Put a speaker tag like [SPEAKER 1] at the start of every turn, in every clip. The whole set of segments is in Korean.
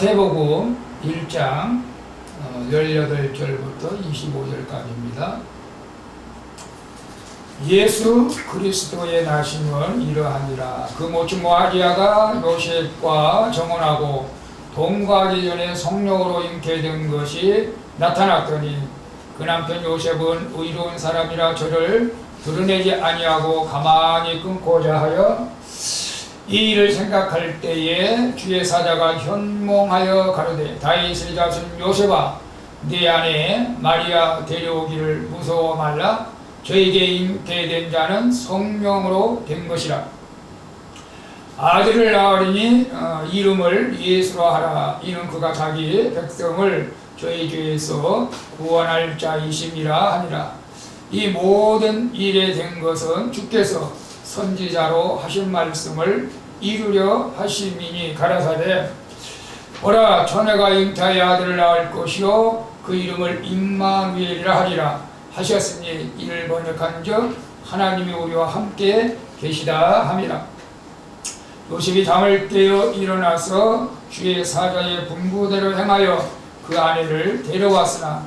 [SPEAKER 1] 마태복음 1장 18절부터 25절까지입니다. 예수 그리스도의 나심은 이러하니라. 그 모친 마리아가 요셉과 정혼하고 동거하기 전에 성령으로 잉태된 것이 나타났더니 그 남편 요셉은 의로운 사람이라 저를 드러내지 아니하고 가만히 끊고자 하여 이 일을 생각할 때에 주의 사자가 현몽하여 가로되 다윗의 자손 요셉아 네 아내 마리아 데려오기를 무서워 말라. 저에게 잉태된 자는 성령으로 된 것이라. 아들을 낳으리니 이름을 예수로 하라. 이는 그가 자기 백성을 저희 죄에서 구원할 자이심이라 하니라. 이 모든 일에 된 것은 주께서 선지자로 하신 말씀을 이루려 하심이니 가라사대 보라 처녀가 잉태하여 아들을 낳을 것이요 그 이름을 임마누엘이라 하리라 하셨으니 이를 번역한즉 하나님이 우리와 함께 계시다 함이라. 요셉이 잠을 깨어 일어나서 주의 사자의 분부대로 행하여 그 아내를 데려왔으나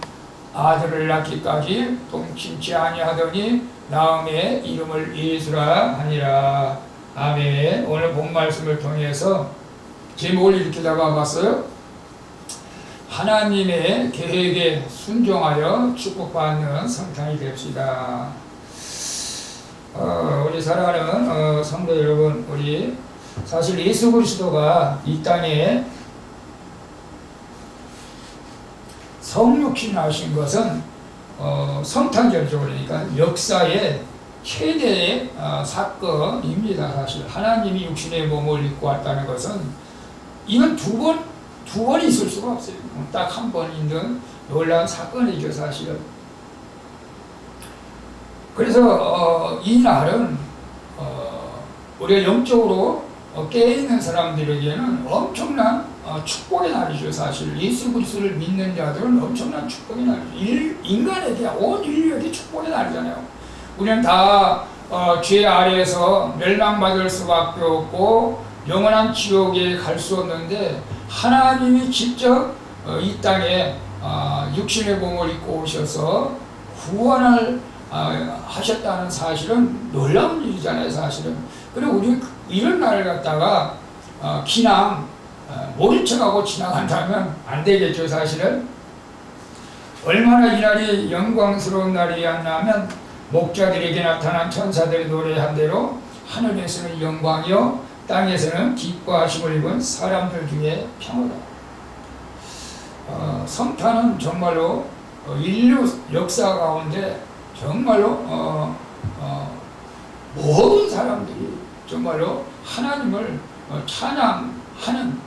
[SPEAKER 1] 아들을 낳기까지 동침치 아니하더니 나음에 이름을 예수라 하니라. 아멘. 오늘 본 말씀을 통해서 제목을 이렇게 잡아봤어요. 하나님의 계획에 순종하여 축복받는 성탄이 됩시다. 우리 사랑하는 성도 여러분, 우리 사실 예수 그리스도가 이 땅에 성육신 하신 것은 성탄절이죠. 그러니까 역사의 최대의 사건입니다. 사실 하나님이 육신의 몸을 입고 왔다는 것은 이건 두 번 있을 수가 없어요. 딱 한 번 있는 놀라운 사건이죠. 사실은. 그래서 이 날은 우리가 영적으로 깨어있는 사람들에게는 엄청난 축복의 날이죠. 사실 예수 그리스도를 믿는 자들은 엄청난 축복의 날이죠. 인간에게 온 인류에게 축복의 날이잖아요. 우리는 다 죄 아래에서 멸망받을 수밖에 없고 영원한 지옥에 갈 수 없는데 하나님이 직접 이 땅에 육신의 몸을 입고 오셔서 구원을 하셨다는 사실은 놀라운 일이잖아요. 사실은. 그리고 우리 이런 날을 갖다가 그냥 모른 척하고 지나간다면 안 되겠죠. 사실은. 얼마나 이 날이 영광스러운 날이었냐면 목자들에게 나타난 천사들이 노래한 대로 하늘에서는 영광이요 땅에서는 기뻐하심을 입은 사람들 중에 평화다. 성탄은 정말로 인류 역사 가운데 정말로 모든 사람들이 정말로 하나님을 찬양하는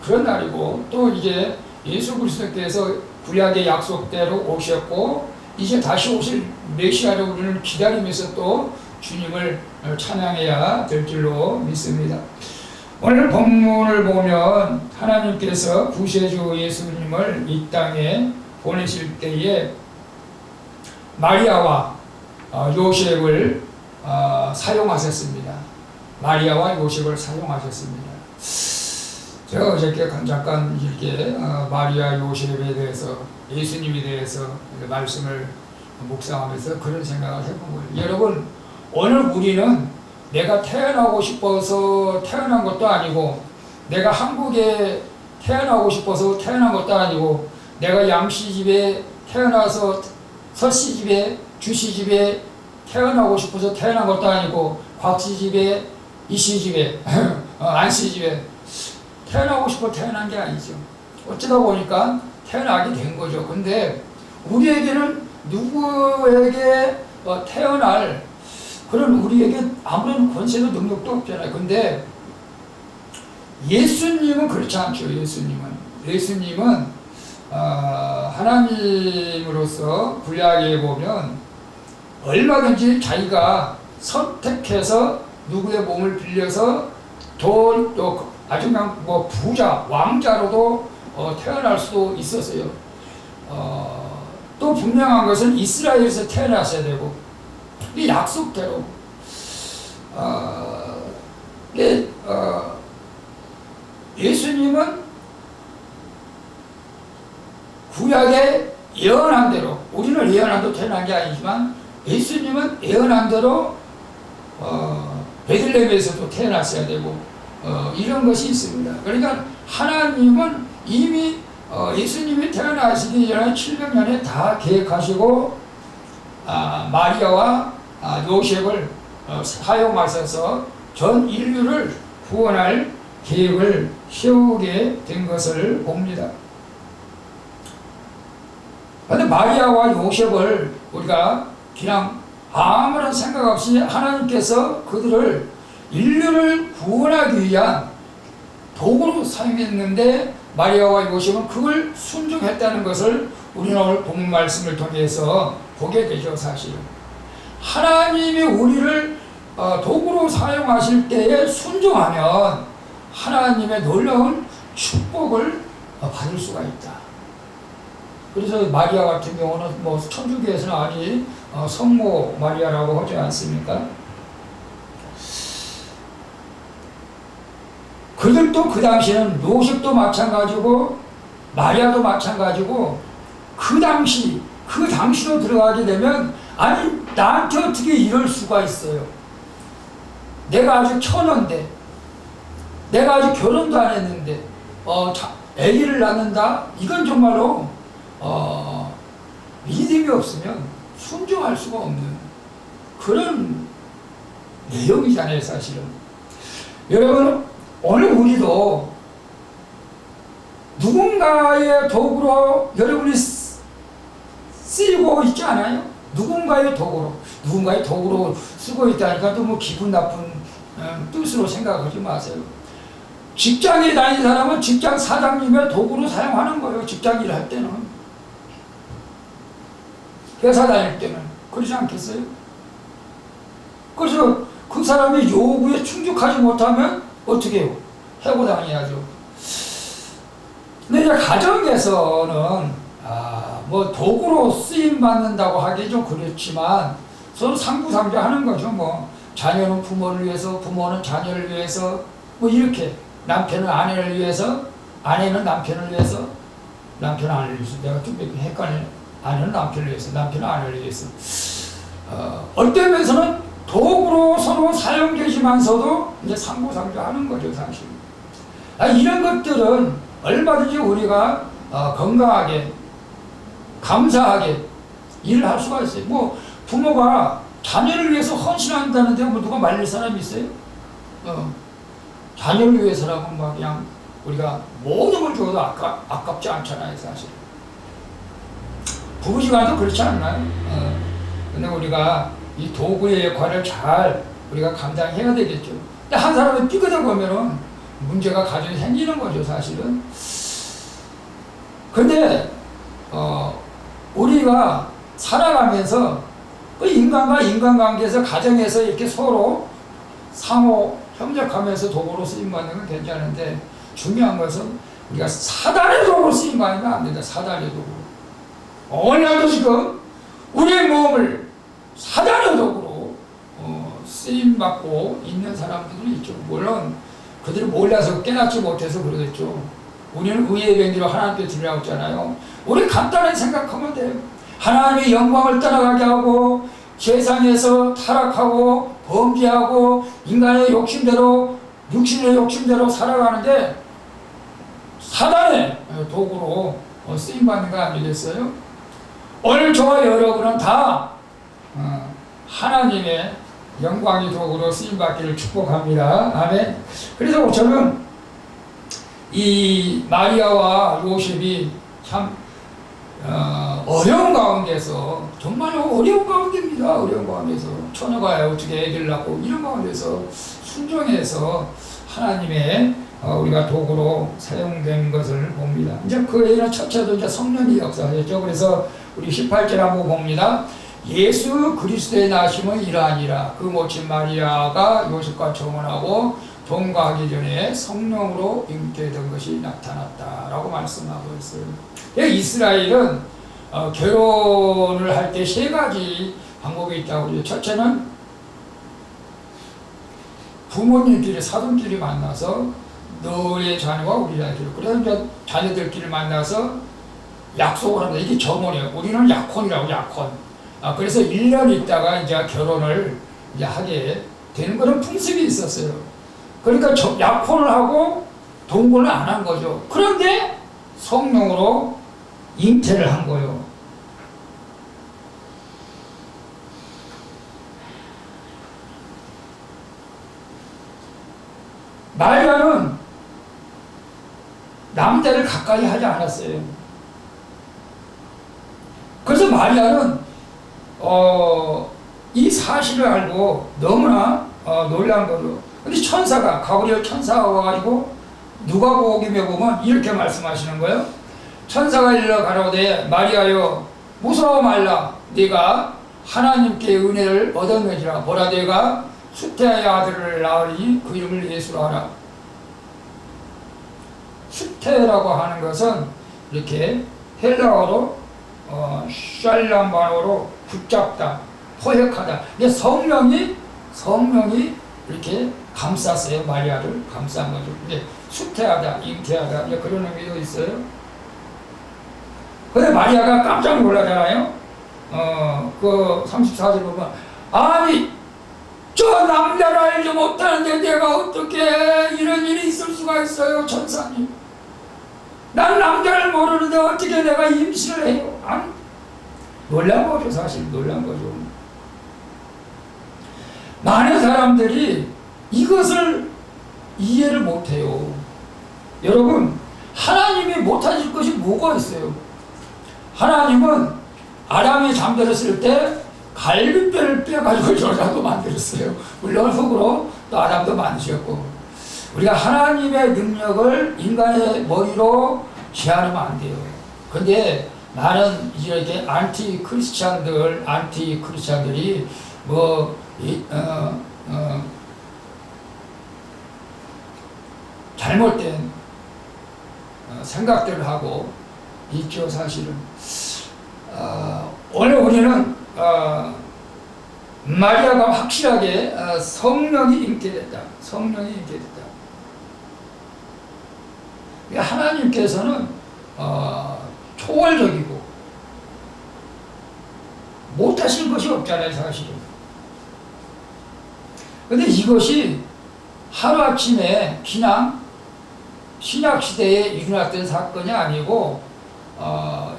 [SPEAKER 1] 그런 날이고, 또 이제 예수 그리스도께서 구약의 약속대로 오셨고 이제 다시 오실 메시아를 우리는 기다리면서 또 주님을 찬양해야 될 줄로 믿습니다. 오늘 본문을 보면 하나님께서 구세주 예수님을 이 땅에 보내실 때에 마리아와 요셉을 사용하셨습니다. 마리아와 요셉을 사용하셨습니다. 제가 어저께 잠깐 이렇게 마리아 요셉에 대해서 예수님에 대해서 말씀을 묵상하면서 그런 생각을 해본 거예요. 여러분, 오늘 우리는 내가 태어나고 싶어서 태어난 것도 아니고, 내가 한국에 태어나고 싶어서 태어난 것도 아니고, 내가 양씨 집에 태어나서 서씨 집에 주씨 집에 태어나고 싶어서 태어난 것도 아니고, 곽씨 집에 이씨 집에 안씨 집에 태어나고 싶어 태어난 게 아니죠. 어쩌다 보니까 태어나게 된 거죠. 근데 우리에게는 누구에게 태어날 그런 우리에게 아무런 권세도 능력도 없잖아요. 근데 예수님은 그렇지 않죠. 예수님은 하나님으로서 구약에 보면 얼마든지 자기가 선택해서 누구의 몸을 빌려서 또 아주 그냥 부자, 왕자로도 태어날 수도 있었어요. 또 분명한 것은 이스라엘에서 태어났어야 되고, 이 약속대로. 예수님은 구약에 예언한 대로, 우리는 예언한 대로 태어난 게 아니지만 예수님은 예언한 대로 베들레헴에서도 태어났어야 되고 이런 것이 있습니다. 그러니까 하나님은 이미 예수님이 태어나시기 전에 700년에 다 계획하시고 마리아와 요셉을 사용하셔서 전 인류를 구원할 계획을 세우게 된 것을 봅니다. 그런데 마리아와 요셉을 우리가 그냥 아무런 생각 없이 하나님께서 그들을 인류를 구원하기 위한 도구로 사용했는데 마리아와 요셉은 그걸 순종했다는 것을 우리는 오늘 본문 말씀을 통해서 보게 되죠. 사실은 하나님이 우리를 도구로 사용하실 때에 순종하면 하나님의 놀라운 축복을 받을 수가 있다. 그래서 마리아 같은 경우는 뭐 천주교에서는 아니 성모 마리아라고 하지 않습니까? 그들도 그 당시에는 요셉도 마찬가지고 마리아도 마찬가지고 그 당시로 들어가게 되면 아니 나한테 어떻게 이럴 수가 있어요. 내가 아직 처녀인데 내가 아직 결혼도 안 했는데 아기를 낳는다? 이건 정말로 믿음이 없으면 순종할 수가 없는 그런 내용이잖아요. 사실은 여러분 오늘 우리도 누군가의 도구로 여러분이 쓰이고 있지 않아요? 누군가의 도구로 쓰고 있다니까 또 뭐 기분 나쁜 뜻으로 생각하지 마세요. 직장에 다니는 사람은 직장 사장님의 도구로 사용하는 거예요. 직장 일할 때는, 회사 다닐 때는 그러지 않겠어요? 그래서 그 사람의 요구에 충족하지 못하면 어떻게 해요? 해고당해야죠. 근데 이제 가정에서는 뭐 도구로 쓰임 받는다고 하기 좀 그렇지만 서로 상부상조하는 거죠. 뭐 자녀는 부모를 위해서, 부모는 자녀를 위해서, 뭐 이렇게 남편은 아내를 위해서, 아내는 남편을 위해서, 남편은 아내를 위해서. 내가 좀 헷갈려. 아내는 남편을 위해서, 남편은 아내를 위해서. 어떤 면에서는 도구로 서로 사용되지만서도 이제 상부상조하는 거죠, 사실. 이런 것들은 얼마든지 우리가 건강하게, 감사하게 일을 할 수가 있어요. 뭐 부모가 자녀를 위해서 헌신한다는데 뭐 누가 말릴 사람이 있어요? 자녀를 위해서라고 막 그냥 우리가 모든 걸 줘도 아깝지 않잖아요, 사실. 부부지간도 그렇지 않나요? 근데 우리가 이 도구의 역할을 잘 우리가 감당해야 되겠죠. 근데 한 사람이 삐끗해 보면은 문제가 가정에 생기는 거죠, 사실은. 근데 우리가 살아가면서 그 인간과 인간관계에서 가정에서 이렇게 서로 상호 협력하면서 도구로 쓰임받는 건 괜찮은데 중요한 것은 우리가 사단의 도구로 쓰임받으면 안 된다. 사단의 도구. 오늘도 지금 우리의 몸을 사단의 도구로 쓰임받고 있는 사람들이 있죠. 물론 그들이 몰라서 깨닫지 못해서 그러겠죠. 우리는 의의 변기로 하나님께 드리라고 했잖아요. 우리 간단하게 생각하면 돼요. 하나님의 영광을 떠나가게 하고 세상에서 타락하고 범죄하고 인간의 욕심대로 육신의 욕심대로 살아가는데 사단의 도구로 쓰임받는 거 아니겠어요? 오늘 저와 여러분은 다 하나님의 영광의 도구로 쓰임받기를 축복합니다. 아멘. 그래서 저는 이 마리아와 요셉이 참 어려운 가운데서, 정말 어려운 가운데입니다. 어려운 가운데서 처녀가 어떻게 애기를 낳고 이런 가운데서 순종해서 하나님의 우리가 도구로 사용된 것을 봅니다. 이제 그 외에는 첫째도 이제 성령이 역사하셨죠. 그래서 우리 18절 한번 봅니다. 예수 그리스도의 나심은 이러하니라. 그 모친 마리아가 요셉과 청혼하고 동거하기 전에 성령으로 잉태된 것이 나타났다라고 말씀하고 있어요. 이스라엘은 결혼을 할 때 세 가지 방법이 있다고 그래요. 첫째는 부모님끼리, 사돈끼리 만나서 너의 자녀와 우리 자녀, 그래서 이제 자녀들끼리 만나서 약속을 합니다. 이게 정혼이에요. 우리는 약혼이라고, 약혼. 그래서 1년 있다가 이제 결혼을 이제 하게 되는 그런 풍습이 있었어요. 그러니까 약혼을 하고 동거는 안 한 거죠. 그런데 성령으로 잉태를 한 거예요. 마리아는 남자를 가까이 하지 않았어요. 그래서 마리아는 이 사실을 알고 너무나 놀란 거죠. 근데 천사가, 가브리엘 천사가 와가지고 누가복음에 보면 이렇게 말씀하시는 거예요. 천사가 일러 가로되 마리아여 무서워 말라. 네가 하나님께 은혜를 얻었느니라. 보라 네가 수태의 아들을 낳으니 그 이름을 예수로 하라. 수태라고 하는 것은 이렇게 헬라어로 샬람반어로 붙잡다, 포획하다. 이게 성령이 이렇게 감쌌어요. 마리아를 감싼 거죠. 이게 수태하다, 잉태하다, 이제 그런 의미도 있어요. 근데 마리아가 깜짝 놀라잖아요. 그 34절 보면, 아니, 저 남자를 알지 못하는데 내가 어떻게 이런 일이 있을 수가 있어요, 천사님. 난 남자를 모르는데 어떻게 내가 임신을 해요? 아니, 놀란 거죠, 사실. 놀란 거죠. 많은 사람들이 이것을 이해를 못해요. 여러분, 하나님이 못하실 것이 뭐가 있어요? 하나님은 아담이 잠들었을 때 갈비뼈를 빼가지고 여자도 만들었어요. 물론 흙으로 또 아담도 만드셨고. 우리가 하나님의 능력을 인간의 머리로 제한하면 안 돼요. 근데 많은 이렇게 안티 크리스찬들이 잘못된 생각들을 하고 있죠, 사실은. 오늘 우리는 마리아가 확실하게 성령이 잉태됐다. 성령이 잉태됐다. 하나님께서는 초월적이고 못하실 것이 없잖아요, 사실은. 근데 이것이 하루아침에 그냥 신약시대에 일어났던 사건이 아니고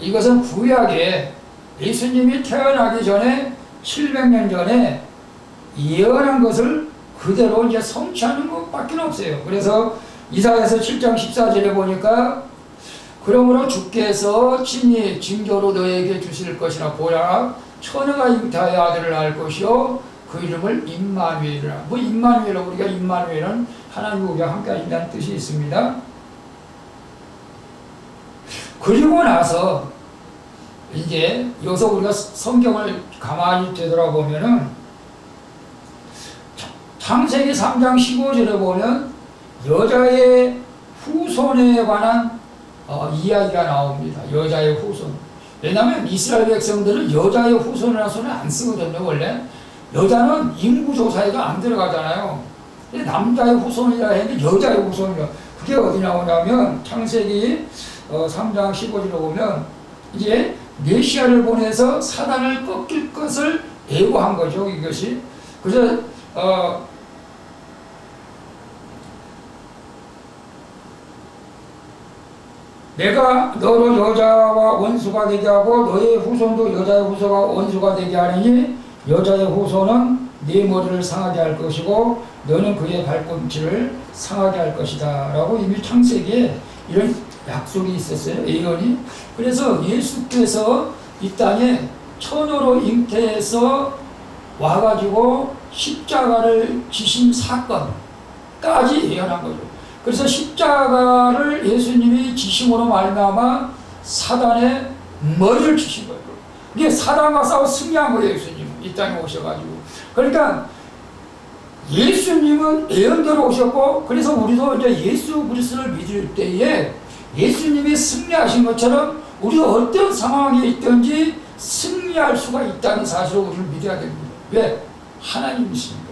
[SPEAKER 1] 이것은 구약에 예수님이 태어나기 전에 700년 전에 예언한 것을 그대로 이제 성취하는 것밖에 없어요. 그래서 이사야서 7장 14절에 보니까 그러므로 주께서 친히 징조로 너에게 주실 것이라. 보라 처녀가 잉태하여 아들을 낳을 것이요 그 이름을 임마누엘이라. 임마누엘은 우리가 임마누엘은 하나님 우리와 함께 하신다는 뜻이 있습니다. 그리고 나서 이제 여기서 우리가 성경을 가만히 되돌아보면은 창세기 3장 15절에 보면 여자의 후손에 관한 이야기가 나옵니다. 여자의 후손. 왜냐하면 이스라엘 백성들은 여자의 후손이라는 소리를 안 쓰거든요. 원래 여자는 인구조사에도 안 들어가잖아요. 남자의 후손이라 했는데 여자의 후손이라. 그게 어디 나오냐면 창세기 3장 15절에 보면 이제 메시아를 보내서 사단을 꺾일 것을 예고한 거죠, 이것이. 그래서 내가 너로 여자와 원수가 되게 하고 너의 후손도 여자의 후손과 원수가 되게 하느니 여자의 후손은 네 머리를 상하게 할 것이고 너는 그의 발꿈치를 상하게 할 것이다 라고 이미 창세기에 이런 약속이 있었어요, 예언이. 그래서 예수께서 이 땅에 처녀로 잉태해서 와가지고 십자가를 지신 사건까지 예언한 거죠. 그래서 십자가를 예수님이 지심으로 말미암아 사단의 머리를 치신 거예요. 이게 사단과 싸워 승리한 거예요, 예수님은. 이 땅에 오셔가지고. 그러니까 예수님은 예언대로 오셨고, 그래서 우리도 이제 예수 그리스도를 믿을 때에 예수님이 승리하신 것처럼 우리가 어떤 상황에 있든지 승리할 수가 있다는 사실을 우리를 믿어야 됩니다. 왜? 하나님이십니다.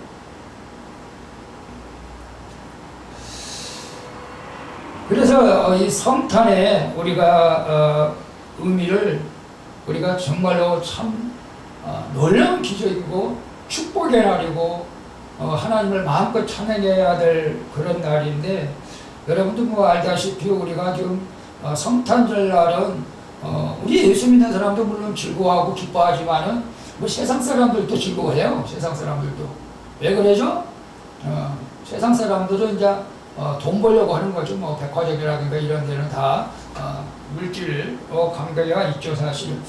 [SPEAKER 1] 그래서 이 성탄에 우리가 의미를 우리가 정말로 참 놀라운 기적이고 축복의 날이고 하나님을 마음껏 찬양해야 될 그런 날인데, 여러분도 뭐 알다시피 우리가 지금 성탄절 날은 우리 예수 믿는 사람도 물론 즐거워하고 기뻐하지만은 뭐 세상 사람들도 즐거워해요. 세상 사람들도. 왜 그러죠? 세상 사람들은 이제 돈 벌려고 하는 거죠. 뭐 백화점이라든가 이런 데는 다 물질 관계가 있죠, 사실.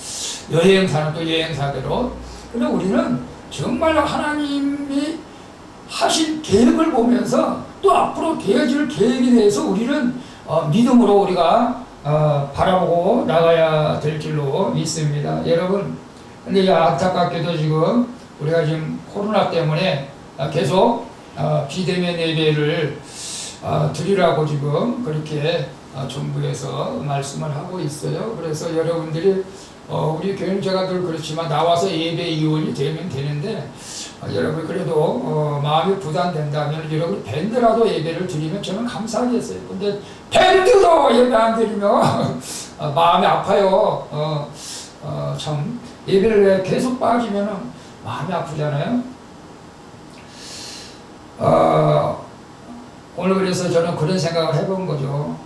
[SPEAKER 1] 여행사는 또 여행사대로. 근데 우리는 정말 하나님이 하신 계획을 보면서 또 앞으로 되어질 계획에 대해서 우리는 믿음으로 우리가 바라보고 나가야 될 줄로 믿습니다. 여러분, 근데 안타깝게도 지금 우리가 지금 코로나 때문에 계속 비대면 예배를 드리라고 지금 그렇게 정부에서 말씀을 하고 있어요. 그래서 여러분들이 우리 교회는 제가 늘 그렇지만 나와서 예배 이원이 되면 되는데, 여러분 그래도 마음이 부담된다면 여러분 밴드라도 예배를 드리면 저는 감사하겠어요. 근데 밴드도 예배 안 드리면 마음이 아파요. 참 예배를 계속 빠지면 마음이 아프잖아요. 오늘 그래서 저는 그런 생각을 해본 거죠.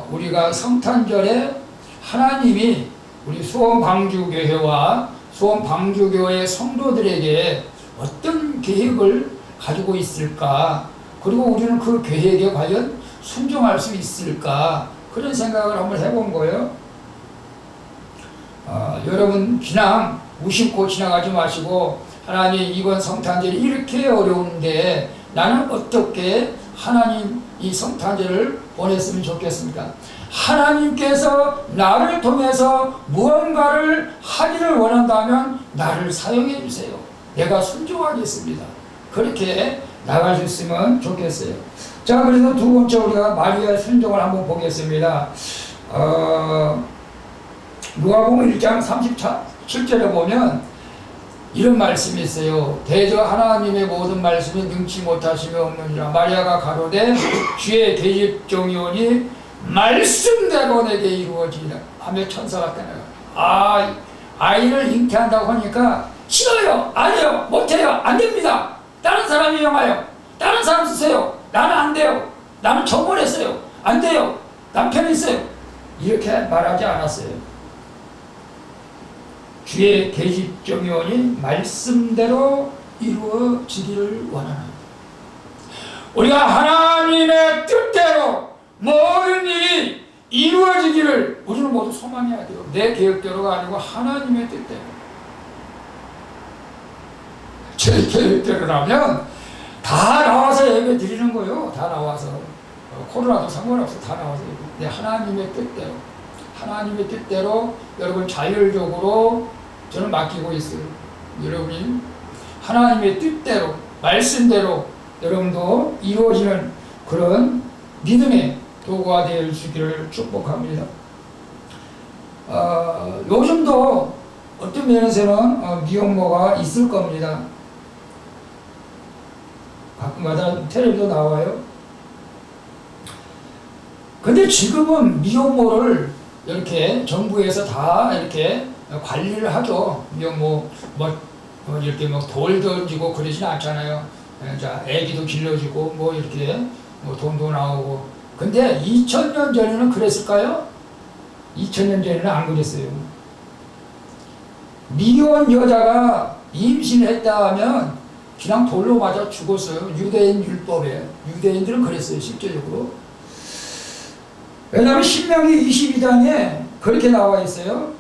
[SPEAKER 1] 우리가 성탄절에 하나님이 우리 수원방주교회와 수원방주교회 성도들에게 어떤 계획을 가지고 있을까, 그리고 우리는 그 계획에 과연 순종할 수 있을까, 그런 생각을 한번 해본 거예요. 여러분 그냥 무심코 지나가지 마시고, 하나님 이번 성탄절이 이렇게 어려운데 나는 어떻게 하나님 이 성탄절을 보냈으면 좋겠습니까? 하나님께서 나를 통해서 무언가를 하기를 원한다면 나를 사용해 주세요. 내가 순종하겠습니다. 그렇게 나가셨으면 좋겠어요. 자, 그래서 두 번째 우리가 마리아의 순종을 한번 보겠습니다. 누가복음 1장 37절에 보면 이런 말씀이 있어요. 대저 하나님의 모든 말씀이 능치 못하시며 없느니라. 마리아가 가로되 주의 계집종이오니 말씀대로 내게 이루어지리라 하며 천사가 떠나가. 아이를 잉태한다고 하니까 싫어요, 아니요, 못해요, 안 됩니다. 다른 사람이 영하여, 다른 사람 쓰세요. 나는 안 돼요. 나는 정원했어요. 안 돼요. 남편이 있어요. 이렇게 말하지 않았어요. 주의 계집종이오니 말씀대로 이루어지기를 원하는, 우리가 하나님의 뜻대로 모든 일이 이루어지기를 우리는 모두 소망해야 돼요. 내 계획대로가 아니고 하나님의 뜻대로. 제 계획대로라면 다 나와서 예배 드리는 거예요. 다 나와서. 코로나도 상관없어. 다 나와서 예배. 내 하나님의 뜻대로. 하나님의 뜻대로 여러분 자율적으로 저는 맡기고 있어요. 여러분이 하나님의 뜻대로, 말씀대로 여러분도 이루어지는 그런 믿음의 도구가 되어 주기를 축복합니다. 요즘도 어떤 면에서는 미혼모가 있을 겁니다. 가끔가다 텔레비도 나와요. 근데 지금은 미혼모를 이렇게 정부에서 다 이렇게 관리를 하죠. 미혼모 이렇게 돌 던지고 그러진 않잖아요. 자, 애기도 길러지고 이렇게 돈도 나오고. 근데 2000년 전에는 그랬을까요? 2000년 전에는 안 그랬어요. 미혼 여자가 임신했다 하면 그냥 돌로 맞아 죽었어요. 유대인 율법에. 유대인들은 그랬어요, 실제적으로. 왜냐하면 신명기 22장에 그렇게 나와 있어요.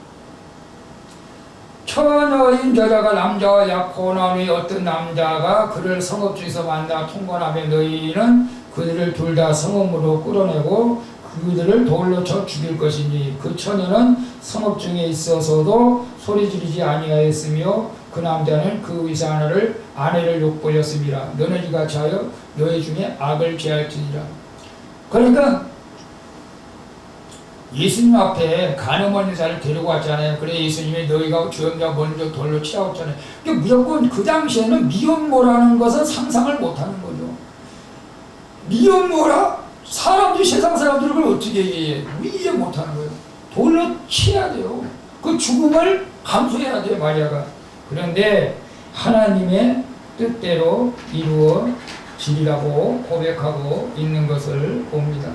[SPEAKER 1] 처녀인 여자가 남자와 약혼하니 어떤 남자가 그를 성읍 중에서 만나 통관하며 너희는 그들을 둘 다 성읍으로 끌어내고 그들을 돌로 쳐 죽일 것이니 그 처녀는 성읍 중에 있어서도 소리 지르지 아니하였으며 그 남자는 그 의사 하나를 아내를 욕보였습니다. 너는 이같이 하여 너희 중에 악을 제할지니라. 그러니까 예수님 앞에 간음한 여자를 데리고 왔잖아요. 그래 예수님이 너희가 주영자 먼저 돌로 치라고 했잖아요. 그러니까 무조건 그 당시에는 미혼모라는 것은 상상을 못하는 거죠. 미혼모라? 사람들이 세상 사람들을 그걸 어떻게 이해 못하는 거예요. 돌로 치야 돼요. 그 죽음을 감수해야 돼요, 마리아가. 그런데 하나님의 뜻대로 이루어지리라고 고백하고 있는 것을 봅니다.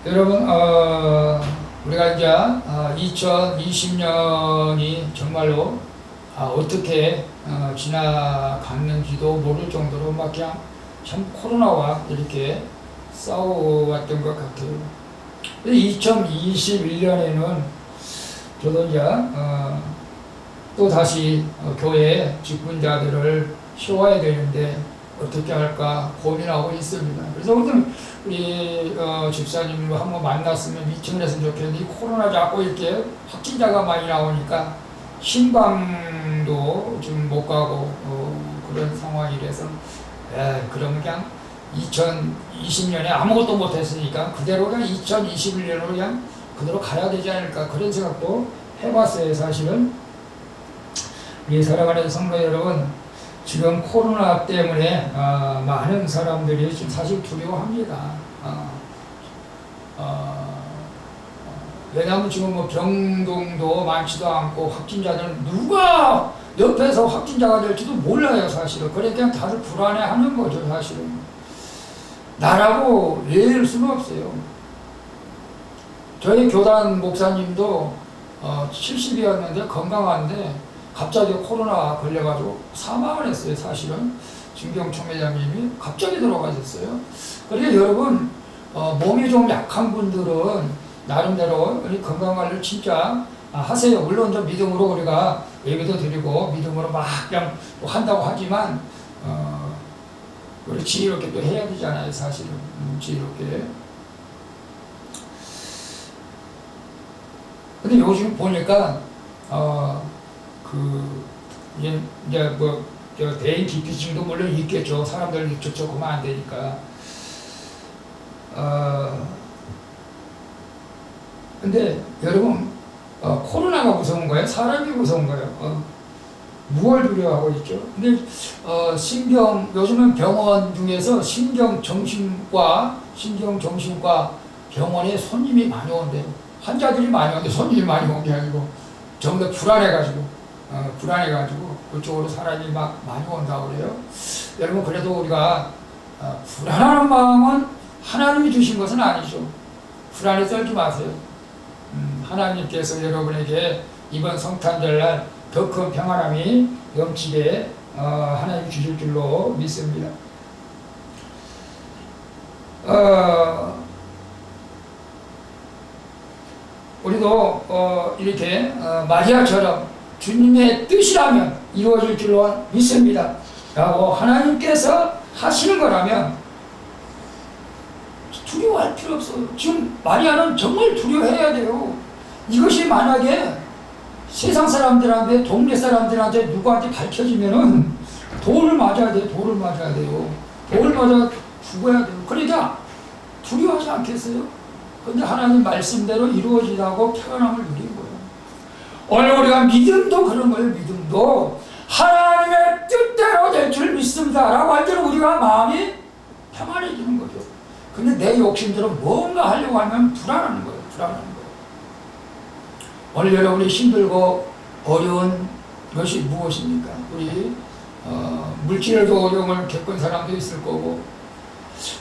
[SPEAKER 1] 여러분, 우리가 이제 2020년이 정말로 어떻게 지나갔는지도 모를 정도로 막 그냥 참 코로나와 이렇게 싸워왔던 것 같아요. 2021년에는 저도 이제 또 다시 교회 직분자들을 세워야 되는데 어떻게 할까 고민하고 있습니다. 그래서 오늘 우리 집사님과 한번 만났으면 미팅을 했으면 좋겠는데 이 코로나 자꾸 이렇게 확진자가 많이 나오니까 신방도 지금 못 가고 그런 상황이라서 그러면 그냥 2020년에 아무것도 못했으니까 그대로 그냥 2021년으로 그냥 그대로 가야 되지 않을까 그런 생각도 해봤어요. 사실은 우리 사랑하는 성도 여러분, 지금 코로나 때문에 많은 사람들이 지금 사실 두려워합니다. 왜냐하면 지금 뭐 병동도 많지도 않고 확진자들은 누가 옆에서 확진자가 될지도 몰라요, 사실은. 그러니까 다들 불안해하는 거죠, 사실은. 나라고 외울 수는 없어요. 저희 교단 목사님도 70이었는데 건강한데 갑자기 코로나 걸려가지고 사망을 했어요, 사실은. 진경총 회장님이 갑자기 돌아가셨어요. 그러니까 여러분, 몸이 좀 약한 분들은 나름대로 건강관리를 진짜 하세요. 물론 좀 믿음으로 우리가 예배도 드리고 믿음으로 막 그냥 한다고 하지만 우리 지혜롭게 또 해야 되잖아요, 사실은. 지혜롭게. 근데 요즘 보니까 이제 뭐 대인 기피증도 물론 있겠죠. 사람들 접촉하면 안 되니까. 근데 여러분, 코로나가 무서운 거예요? 사람이 무서운 거예요? 무엇을 두려워하고 있죠? 근데 요즘은 병원 중에서 신경정신과 병원에 손님이 많이 온대요. 환자들이 많이 오는데 손님이 많이 온 게 아니고 전부 다 불안해가지고 그쪽으로 사람이 막 많이 온다고 그래요. 여러분, 그래도 우리가 불안한 마음은 하나님이 주신 것은 아니죠. 불안에 떨지 마세요. 하나님께서 여러분에게 이번 성탄절날 더 큰 평안함이 넘치게 하나님 주실 줄로 믿습니다. 우리도 이렇게 마리아처럼 주님의 뜻이라면 이루어질 줄로 믿습니다 라고 하나님께서 하시는 거라면 두려워할 필요 없어요. 지금 마리아는 정말 두려워해야 돼요. 이것이 만약에 세상 사람들한테, 동네 사람들한테, 누구한테 밝혀지면은 돌을 맞아야 돼요. 돌을 맞아 죽어야 돼요. 그러니까 두려워하지 않겠어요? 근데 하나님 말씀대로 이루어지라고 평안함을 누린 거예요. 오늘 우리가 믿음도 그런 거예요. 믿음도 하나님의 뜻대로 될 줄 믿습니다 라고 할 때는 우리가 마음이 평안해지는 거죠. 근데 내 욕심대로 뭔가 하려고 하면 불안한 거예요. 오늘 여러분이 힘들고 어려운 것이 무엇입니까? 우리 물질도 어려움을 겪은 사람도 있을 거고,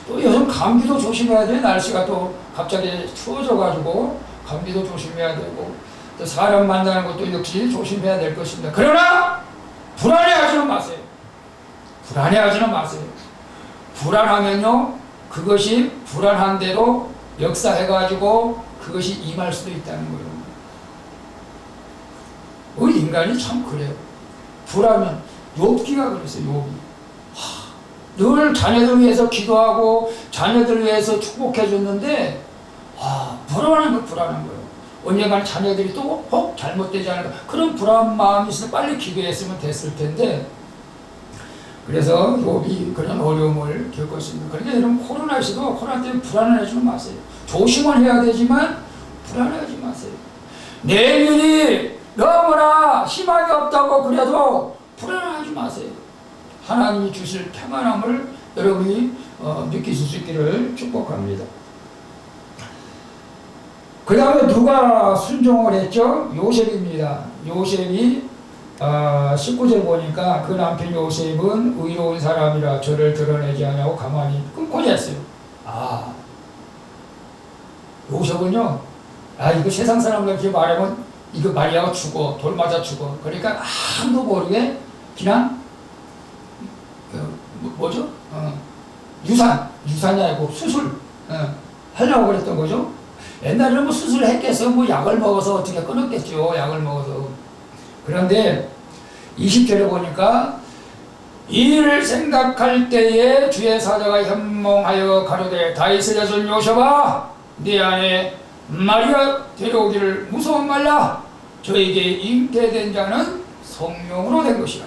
[SPEAKER 1] 또 요즘 감기도 조심해야 돼. 날씨가 또 갑자기 추워져가지고 감기도 조심해야 되고, 또 사람 만나는 것도 역시 조심해야 될 것입니다. 그러나 불안해하지는 마세요. 불안하면요, 그것이 불안한 대로 역사해가지고 그것이 임할 수도 있다는 거예요. 우리 인간이 참 그래요. 불안하면 욥기가 그랬어요. 욥이 늘 자녀들 위해서 기도하고 자녀들 위해서 축복해 줬는데 불안한 거예요. 언젠가는 자녀들이 또 혹 잘못되지 않을까, 그런 불안한 마음이 있어서 빨리 기도했으면 됐을 텐데. 그래서 욥이 그런 어려움을 겪었습니다. 그러니까 여러분, 코로나 때문에 불안해하지 마세요. 조심을 해야 되지만 불안해하지 마세요. 내일이 너무나 희망이 없다고 그래도 불안하지 마세요. 하나님이 주실 평안함을 여러분이 느끼실 수 있기를 축복합니다. 그 다음에 누가 순종을 했죠? 요셉입니다. 요셉이 19절 보니까 그 남편 요셉은 의로운 사람이라 저를 드러내지 않냐고 가만히 끊고자 했어요. 요셉은요, 이거 세상 사람들 이렇게 말하면 이거 마리아가 죽어, 돌 맞아 죽어. 그러니까 아무도 모르게 그냥 뭐죠? 유산이 아니고 수술 하려고 그랬던 거죠. 옛날에는 뭐 수술을 했겠어. 뭐 약을 먹어서 어떻게 끊었겠죠. 약을 먹어서. 그런데 20절에 보니까 이를 생각할 때에 주의 사자가 현몽하여 가로되 다윗의 자손 요셉아 네 안에 마리아 데려오기를 무서워 말라. 저에게 잉태된 자는 성령으로 된 것이라.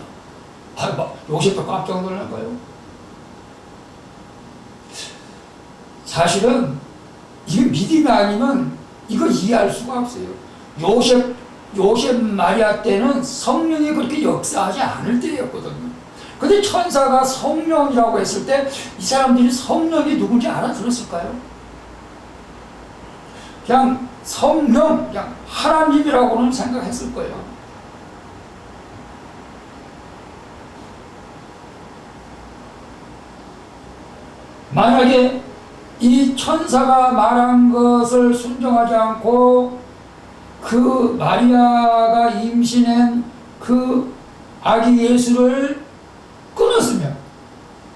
[SPEAKER 1] 요셉도 깜짝 놀란 거예요. 사실은 이게 믿음이 아니면 이거 이해할 수가 없어요. 요셉 마리아 때는 성령이 그렇게 역사하지 않을 때였거든요. 근데 천사가 성령이라고 했을 때 이 사람들이 성령이 누군지 알아들었을까요? 그냥 성령, 그냥 하나님이라고는 생각했을 거예요. 만약에 이 천사가 말한 것을 순종하지 않고 그 마리아가 임신한 그 아기 예수를 끊었으면,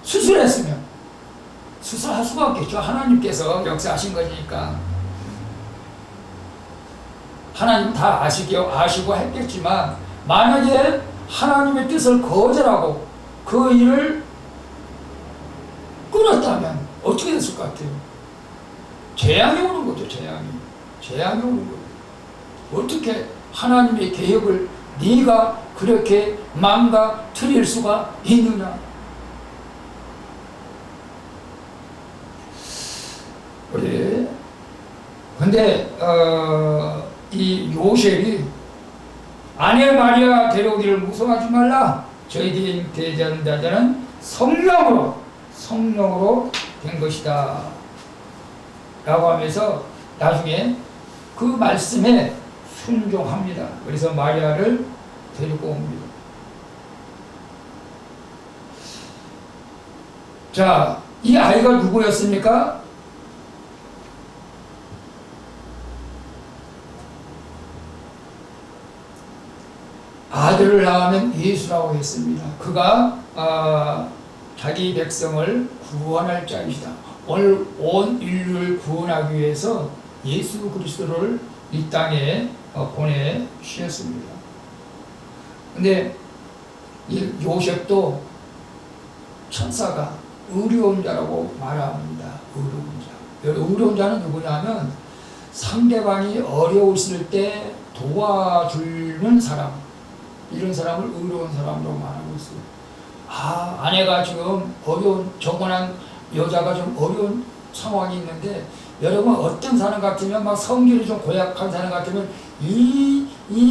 [SPEAKER 1] 수술했으면, 수술할 수가 없겠죠. 하나님께서 역사하신 거니까. 하나님 다 아시고 했겠지만, 만약에 하나님의 뜻을 거절하고 그 일을 끊었다면 어떻게 됐을 것 같아요? 재앙이 오는 거죠. 재앙이 오는 거예요. 어떻게 하나님의 계획을 네가 그렇게 망가뜨릴 수가 있느냐? 근데 이 요셉이 아내 마리아 데려오기를 무서워하지 말라. 저희들이 잉태된 자는 성령으로 된 것이다 라고 하면서 나중에 그 말씀에 순종합니다. 그래서 마리아를 데리고 옵니다. 자, 이 아이가 누구였습니까? 아들을 낳으면 예수라고 했습니다. 그가 자기 백성을 구원할 자이시다. 오늘 온 인류를 구원하기 위해서 예수 그리스도를 이 땅에 보내주셨습니다. 근데 이 요셉도 천사가 의로운 자라고 말합니다. 의로운 자는 누구냐면 상대방이 어려웠을 때 도와주는 사람, 이런 사람을 의로운 사람으로 말하고 있어요. 아내가 지금 정혼한 여자가 좀 어려운 상황이 있는데, 여러분 어떤 사람 같으면 막 성질이 좀 고약한 사람 같으면 이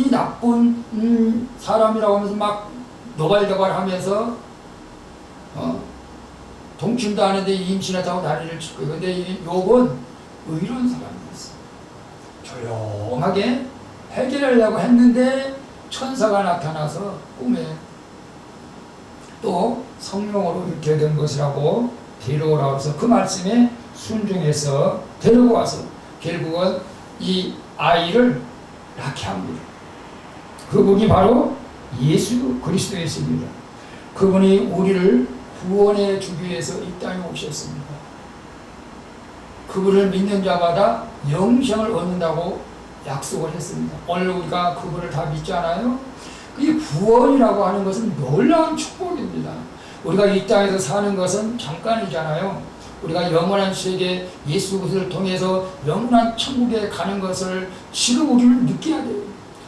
[SPEAKER 1] 나쁜 사람이라고 하면서 막 노발대발 하면서 동침도 하는데 임신했다고 난리를 칠 거예요. 근데 이 욥은 의로운 사람이었어요. 조용하게 해결하려고 했는데 천사가 나타나서 꿈에 또 성령으로 이렇게 된 것이라고 데려오라고 해서 그 말씀에 순종해서 데리고 와서 결국은 이 아이를 낳게 합니다. 그분이 바로 예수 그리스도였습니다. 그분이 우리를 구원해 주기 위해서 이 땅에 오셨습니다. 그분을 믿는 자마다 영생을 얻는다고 약속을 했습니다. 오늘 우리가 그분을 다 믿잖아요. 이 구원이라고 하는 것은 놀라운 축복입니다. 우리가 이 땅에서 사는 것은 잠깐이잖아요. 우리가 영원한 세계 예수 그리스도를 통해서 영원한 천국에 가는 것을 지금 우리는 느껴야 돼요.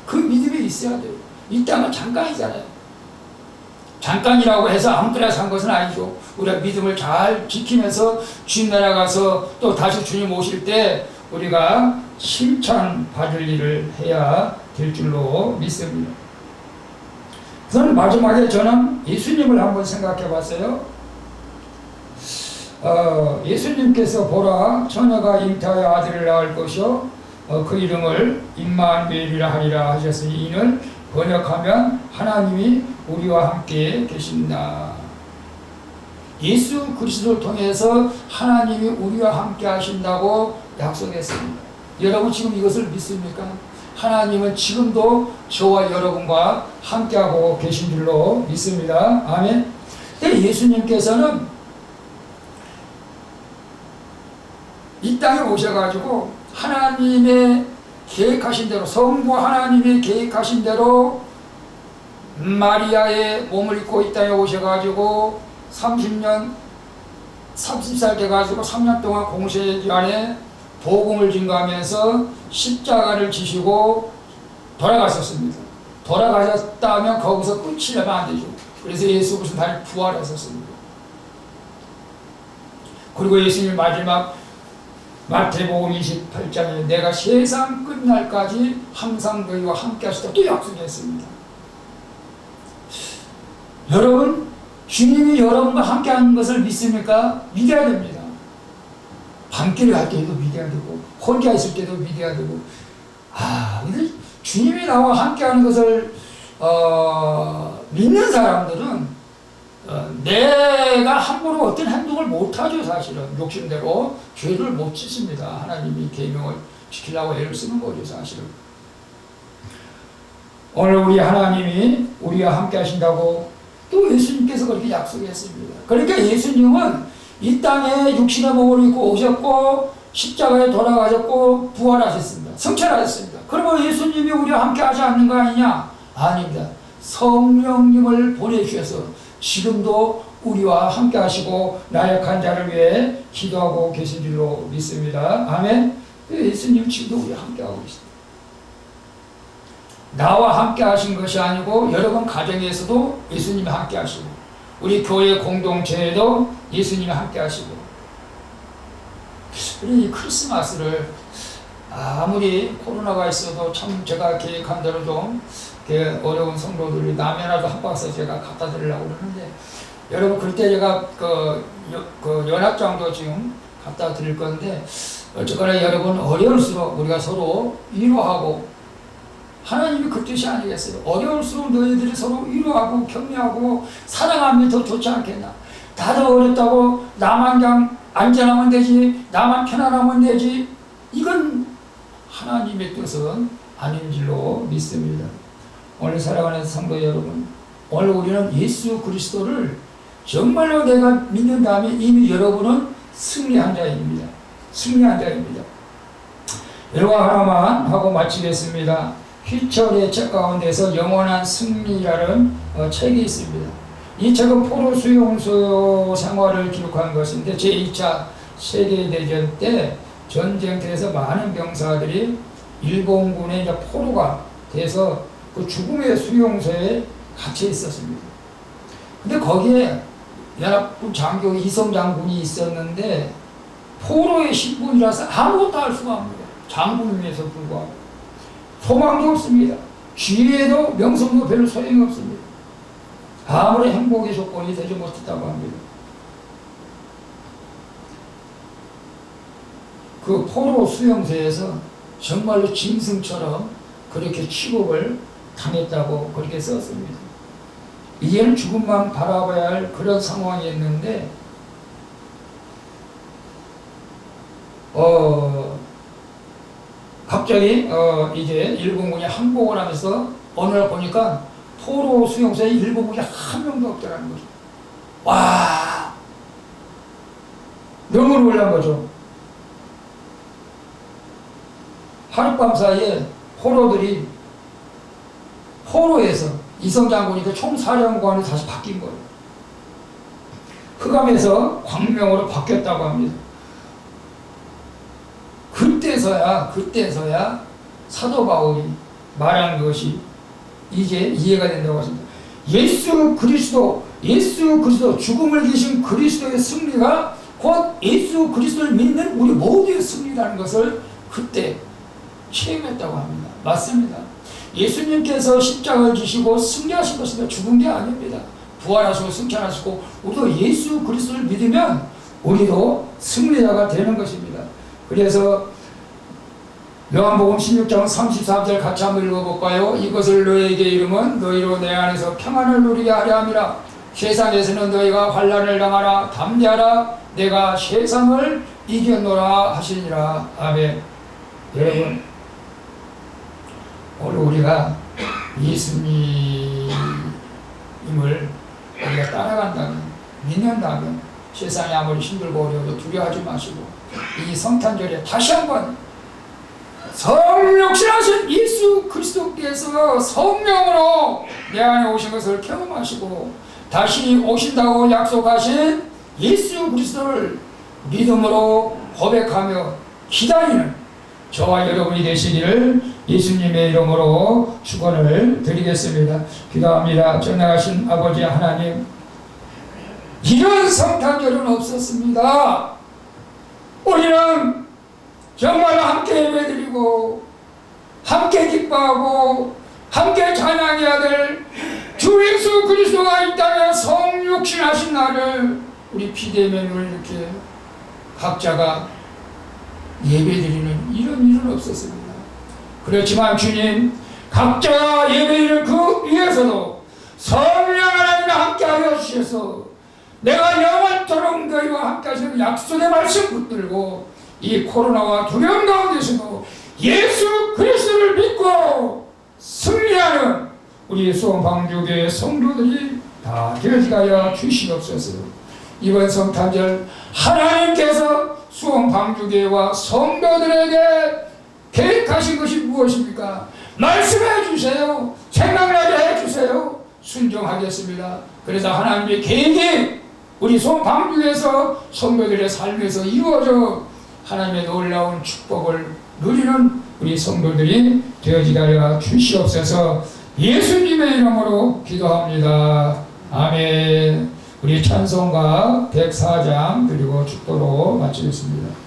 [SPEAKER 1] 그 믿음이 있어야 돼요. 이 땅은 잠깐이잖아요. 잠깐이라고 해서 아무 때나 산 것은 아니죠. 우리가 믿음을 잘 지키면서 주님 나라 가서 또 다시 주님 오실 때 우리가 칭찬받을 일을 해야 될 줄로 믿습니다. 그래서 마지막에 저는 예수님을 한번 생각해 봤어요. 예수님께서 보라 처녀가 잉태하여 아들을 낳을 것이요 그 이름을 임마누엘이라 하리라 하셨으니 이는 번역하면 하나님이 우리와 함께 계신다. 예수 그리스도를 통해서 하나님이 우리와 함께 하신다고 약속했습니다. 여러분 지금 이것을 믿습니까? 하나님은 지금도 저와 여러분과 함께하고 계신 줄로 믿습니다. 아멘. 예수님께서는 이 땅에 오셔가지고 하나님의 계획하신 대로, 성부 하나님의 계획하신 대로 마리아의 몸을 입고 이 땅에 오셔가지고 30살 돼가지고 3년 동안 공생 기간에 복음을 증거하면서 십자가를 지시고 돌아가셨습니다. 돌아가셨다면 거기서 끝이 되면 안 되죠. 그래서 예수 그리스도 다시 부활하셨습니다. 그리고 예수님 마지막 마태복음 28장에 내가 세상 끝날까지 항상 너희와 함께 하시다 또 약속했습니다. 여러분 주님이 여러분과 함께 하는 것을 믿습니까? 믿어야 됩니다. 밤길을 갈 때도 믿어야 되고 혼자 있을 때도 믿어야 되고 근데 주님이 나와 함께 하는 것을 믿는 사람들은 내가 함부로 어떤 행동을 못하죠. 사실은 욕심대로 죄를 못 짓습니다. 하나님이 계명을 지키려고 애를 쓰는 거죠. 사실은 오늘 우리 하나님이 우리와 함께 하신다고 또 예수님께서 그렇게 약속했습니다. 그러니까 예수님은 이 땅에 육신의 몸을 입고 오셨고 십자가에 돌아가셨고 부활하셨습니다. 승천하셨습니다. 그러면 예수님이 우리와 함께 하지 않는 거 아니냐? 아닙니다. 성령님을 보내주셔서 지금도 우리와 함께 하시고 나약한 자를 위해 기도하고 계신 줄로 믿습니다. 아멘. 예수님 지금도 우리와 함께 하고 있습니다. 나와 함께 하신 것이 아니고 여러분 가정에서도 예수님이 함께 하시고 우리 교회 공동체에도 예수님이 함께 하시고 이 크리스마스를 아무리 코로나가 있어도 참 제가 계획한 대로 좀 어려운 성도들이 라면이라도 한 박스 제가 갖다 드리려고 그러는데 여러분 그때 제가 그 연합장도 지금 갖다 드릴 건데 어쨌거나 여러분 어려울수록 우리가 서로 위로하고 하나님이 그 뜻이 아니겠어요? 어려울수록 너희들이 서로 위로하고 격려하고 사랑하면 더 좋지 않겠나? 다들 어렵다고 나만 그냥 안전하면 되지, 나만 편안하면 되지, 이건 하나님의 뜻은 아닌 줄로 믿습니다. 오늘 사랑하는 성도 여러분, 오늘 우리는 예수 그리스도를 정말로 내가 믿는다면 이미 여러분은 승리한 자입니다. 승리한 자입니다. 이와 하나만 하고 마치겠습니다. 휘철의 책 가운데서 영원한 승리라는 책이 있습니다. 이 책은 포로 수용소 생활을 기록한 것인데 제2차 세계대전 때 전쟁터에서 많은 병사들이 일본군의 이제 포로가 돼서 그 죽음의 수용소에 갇혀 있었습니다. 근데 거기에 연합군 장교 이성 장군이 있었는데 포로의 신분이라서 아무것도 할 수가 없습니다. 장군임에도 불구하고 소망도 없습니다. 지혜도 명성도 별로 소용이 없습니다. 아무리 행복의 조건이 되지 못했다고 합니다. 그 포로 수용소에서 정말로 짐승처럼 그렇게 취급을 당했다고 그렇게 썼습니다. 이제는 죽음만 바라봐야 할 그런 상황이었는데 갑자기 이제 일본군이 항복을 하면서 어느 날 보니까 포로 수용소에 일본군이 한 명도 없더라는 거죠. 와, 너무 놀란 거죠. 하룻밤 사이에 포로들이 포로에서 이성 장군이 총사령관으로 다시 바뀐 거예요. 흑암에서 광명으로 바뀌었다고 합니다. 그때서야 사도 바울이 말한 것이 이제 이해가 된다고 하십니다. 예수 그리스도 죽음을 이기신 그리스도의 승리가 곧 예수 그리스도를 믿는 우리 모두의 승리라는 것을 그때 체험했다고 합니다. 맞습니다. 예수님께서 십자가를 지시고 승리하신 것입니다. 죽은 게 아닙니다. 부활하시고 승천하시고 우리도 예수 그리스도를 믿으면 우리도 승리자가 되는 것입니다. 그래서 요한복음 16장 33절 같이 한번 읽어볼까요? 이것을 너에게 이름은 너희로 내 안에서 평안을 누리게 하려 함이라. 세상에서는 너희가 환난을 당하라. 담대하라. 내가 세상을 이겼노라 하시니라. 아멘. 여러분, 오늘 우리가 예수님을 우리가 따라간다면, 믿는다면 세상이 아무리 힘들고 어려워도 두려워하지 마시고 이 성탄절에 다시 한번 성육신하신 예수 그리스도께서 성령으로 내 안에 오신 것을 경험하시고 다시 오신다고 약속하신 예수 그리스도를 믿음으로 고백하며 기다리는 저와 여러분이 되시기를 예수님의 이름으로 축원을 드리겠습니다. 기도합니다. 전능하신 아버지 하나님, 이런 성탄절은 없었습니다. 우리는 정말 함께 예배드리고 함께 기뻐하고 함께 찬양해야 될 주 예수 그리스도가 이 땅에 성육신하신 날을 우리 비대면으로 이렇게 각자가 예배드리는 이런 일은 없었습니다. 그렇지만 주님, 각자가 예배드리는 그 위에서도 성령 하나님과 함께하여 주셔서 내가 영원토록 너희와 함께 하시는 약속의 말씀 붙들고 이 코로나와 두려움 가운데서도 예수 그리스도를 믿고 승리하는 우리 수원방주교회 성도들이 다 되게 하여 주시옵소서. 이번 성탄절 하나님께서 수원방주교회와 성도들에게 계획하신 것이 무엇입니까? 말씀해 주세요. 생각나게 해 주세요. 순종하겠습니다. 그래서 하나님의 계획이 우리 수원방주교회에서 성도들의 삶에서 이루어져 하나님의 놀라운 축복을 누리는 우리 성도들이 되어지게 하여 주시옵소서. 예수님의 이름으로 기도합니다. 아멘. 우리 찬송가 104장 그리고 축도로 마치겠습니다.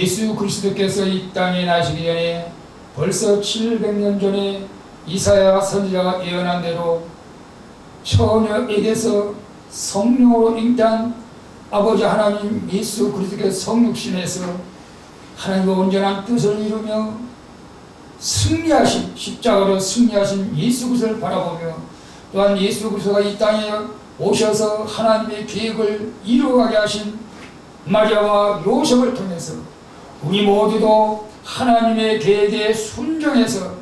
[SPEAKER 1] 예수 그리스도께서 이 땅에 나시기 전에 벌써 700년 전에 이사야 선지자가 예언한 대로 처녀에게서 성령으로 잉태한 아버지 하나님 예수 그리스도께서 성육신해서 하나님의 온전한 뜻을 이루며 승리하신, 십자가로 승리하신 예수 그리스도를 바라보며, 또한 예수 그리스도가 이 땅에 오셔서 하나님의 계획을 이루어가게 하신 마리아와 요셉을 통해서 우리 모두도 하나님의 계획에 순종해서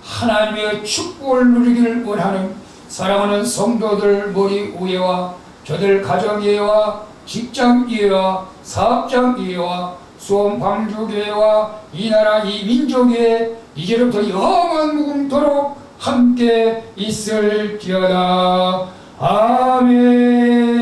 [SPEAKER 1] 하나님의 축복을 누리기를 원하는 사랑하는 성도들 머리 위에와 저들 가정 위에와 직장 위에와 사업장 위에와 수원 광주교회와 이 나라 이 민족에 이제부터 영원 무궁토록 함께 있을지어다. 아멘.